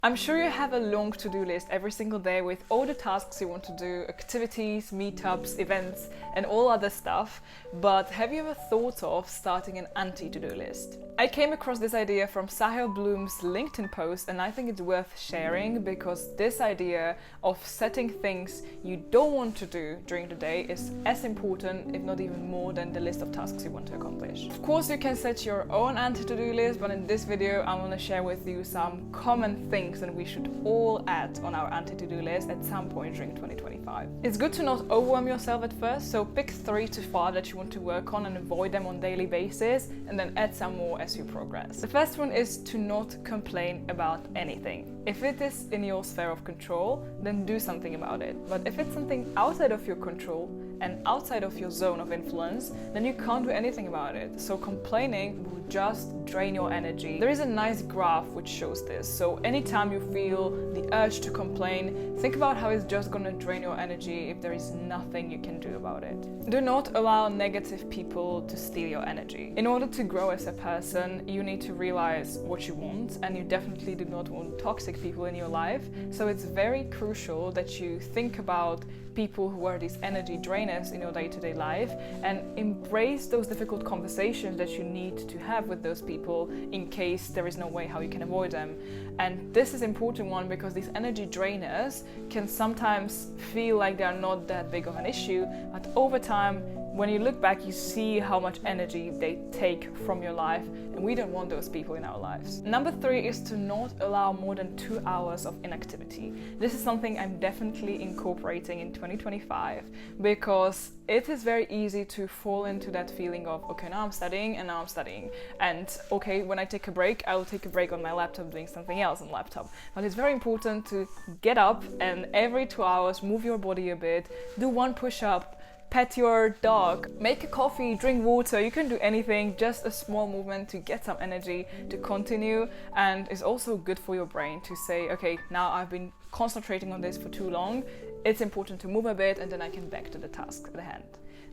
I'm sure you have a long to-do list every single day with all the tasks you want to do, activities, meetups, events, and all other stuff, but have you ever thought of starting an anti-to-do list? I came across this idea from Sahil Bloom's LinkedIn post, and I think it's worth sharing because this idea of setting things you don't want to do during the day is as important, if not even more, than the list of tasks you want to accomplish. Of course, you can set your own anti-to-do list, but in this video, I want to share with you some common things that we should all add on our anti-to-do list at some point during 2025. It's good to not overwhelm yourself at first, so pick 3 to 5 that you want to work on and avoid them on a daily basis, and then add some more as you progress. The first one is to not complain about anything. If it is in your sphere of control, then do something about it. But if it's something outside of your control and outside of your zone of influence, then you can't do anything about it. So complaining will just drain your energy. There is a nice graph which shows this. So anytime you feel the urge to complain, think about how it's just going to drain your energy if there is nothing you can do about it. Do not allow negative people to steal your energy. In order to grow as a person, you need to realize what you want, and you definitely do not want toxic people in your life. So it's very crucial that you think about people who are these energy drainers in your day-to-day life and embrace those difficult conversations that you need to have with those people in case there is no way how you can avoid them. And this is an important one because these energy drainers can sometimes feel like they are not that big of an issue, but over time, when you look back, you see how much energy they take from your life, and we don't want those people in our lives. Number 3 is to not allow more than 2 hours of inactivity. This is something I'm definitely incorporating in 2025 because it is very easy to fall into that feeling of, okay, now I'm studying and now I'm studying. And okay, when I take a break, I will take a break on my laptop doing something else on the laptop. But it's very important to get up and every 2 hours move your body a bit, do 1 push-up, pet your dog, make a coffee, drink water. You can do anything, just a small movement to get some energy to continue. And it's also good for your brain to say, okay, now I've been concentrating on this for too long. It's important to move a bit and then I can back to the task at hand.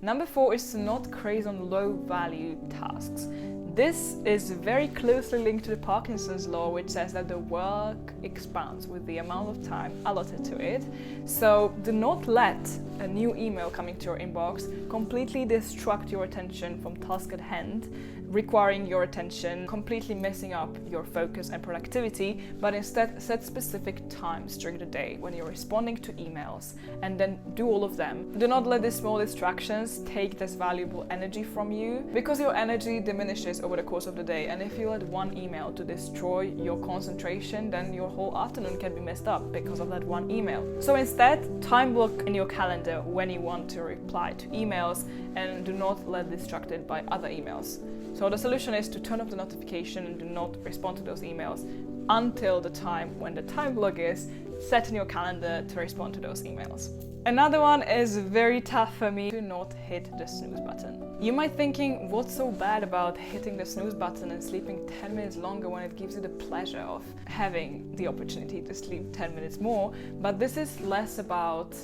Number 4 is to not craze on low value tasks. This is very closely linked to the Parkinson's law, which says that the work expands with the amount of time allotted to it. So do not let a new email coming to your inbox completely distract your attention from task at hand, requiring your attention, completely messing up your focus and productivity, but instead set specific times during the day when you're responding to emails and then do all of them. Do not let these small distractions take this valuable energy from you because your energy diminishes over the course of the day, and if you let one email to destroy your concentration, then your whole afternoon can be messed up because of that one email. So instead, time block in your calendar when you want to reply to emails and do not let distracted by other emails. So the solution is to turn off the notification and do not respond to those emails until the time when the time block is set in your calendar to respond to those emails. Another one is very tough for me: do not hit the snooze button. You might thinking, what's so bad about hitting the snooze button and sleeping 10 minutes longer when it gives you the pleasure of having the opportunity to sleep 10 minutes more? But this is less about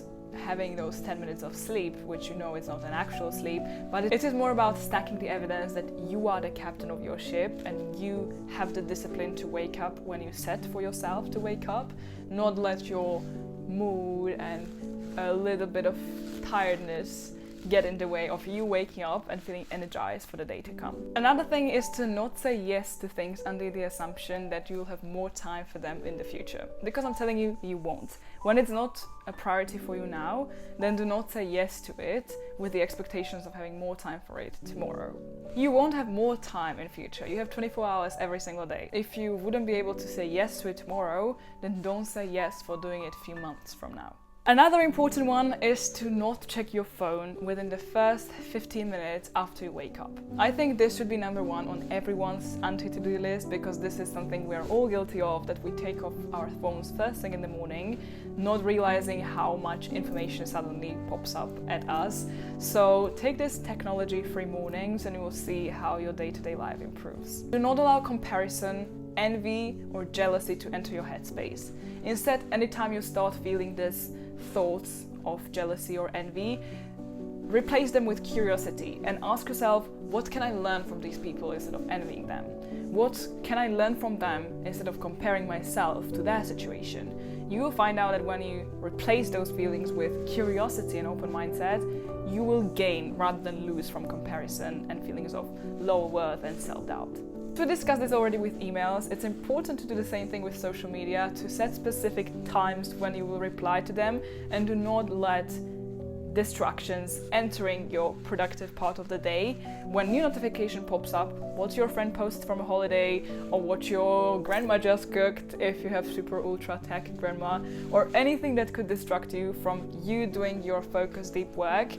having those 10 minutes of sleep, which you know is not an actual sleep, but it is more about stacking the evidence that you are the captain of your ship and you have the discipline to wake up when you set for yourself to wake up, not let your mood and a little bit of tiredness get in the way of you waking up and feeling energized for the day to come. Another thing is to not say yes to things under the assumption that you'll have more time for them in the future. Because I'm telling you, you won't. When it's not a priority for you now, then do not say yes to it with the expectations of having more time for it tomorrow. You won't have more time in future. You have 24 hours every single day. If you wouldn't be able to say yes to it tomorrow, then don't say yes for doing it a few months from now. Another important one is to not check your phone within the first 15 minutes after you wake up. I think this should be number 1 on everyone's anti-to-do list because this is something we are all guilty of, that we take off our phones first thing in the morning, not realizing how much information suddenly pops up at us. So take this technology-free mornings and you will see how your day-to-day life improves. Do not allow comparison, envy or jealousy to enter your headspace. Instead, anytime you start feeling this thoughts of jealousy or envy, replace them with curiosity and ask yourself, what can I learn from these people instead of envying them? what can I learn from them instead of comparing myself to their situation. You will find out that when you replace those feelings with curiosity and open mindset, you will gain rather than lose from comparison and feelings of low worth and self-doubt. We discussed this already with emails. It's important to do the same thing with social media, to set specific times when you will reply to them, and do not let distractions entering your productive part of the day. When new notification pops up, what your friend posted from a holiday, or what your grandma just cooked if you have super ultra tech grandma, or anything that could distract you from you doing your focused deep work,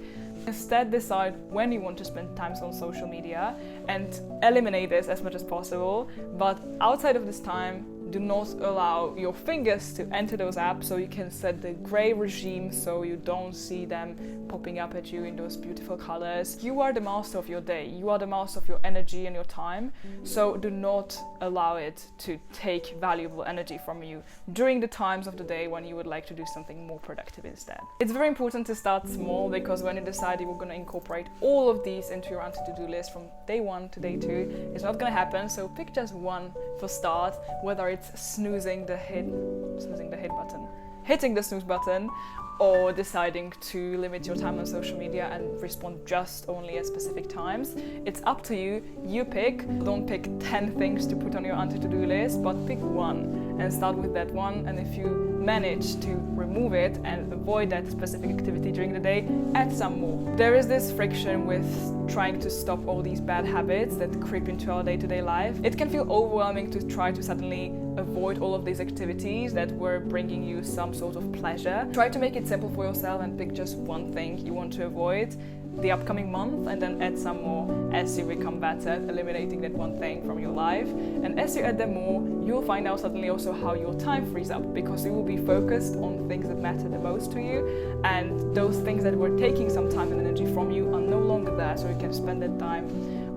instead decide when you want to spend time on social media and eliminate this as much as possible. But outside of this time, do not allow your fingers to enter those apps, so you can set the gray regime so you don't see them popping up at you in those beautiful colors. You are the master of your day. You are the master of your energy and your time. So do not allow it to take valuable energy from you during the times of the day when you would like to do something more productive instead. It's very important to start small, because when you decide you were going to incorporate all of these into your anti-to-do list from day 1 to day 2, it's not going to happen. So pick just one for start, whether it's hitting the snooze button, or deciding to limit your time on social media and respond just only at specific times. It's up to you. You pick. Don't pick 10 things to put on your anti-to-do list, but pick one and start with that one. And if you manage to remove it and avoid that specific activity during the day, add some more. There is this friction with trying to stop all these bad habits that creep into our day-to-day life. It can feel overwhelming to try to suddenly avoid all of these activities that were bringing you some sort of pleasure. Try to make it simple for yourself and pick just one thing you want to avoid the upcoming month, and then add some more as you become better at eliminating that one thing from your life. And as you add them more, you'll find out suddenly also how your time frees up, because you will be focused on things that matter the most to you, and those things that were taking some time and energy from you are no longer there, so you can spend that time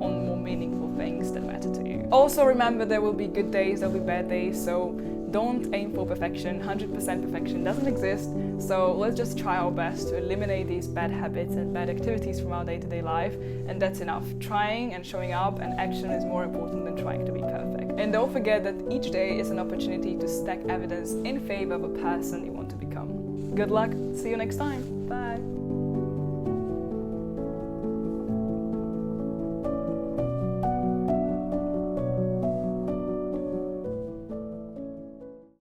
on more meaningful things that matter to you. Also remember, there will be good days, there will be bad days, so don't aim for perfection. 100% perfection doesn't exist, so let's just try our best to eliminate these bad habits and bad activities from our day-to-day life, and that's enough. Trying and showing up and action is more important than trying to be perfect. And don't forget that each day is an opportunity to stack evidence in favor of a person you want to become. Good luck, see you next time, bye!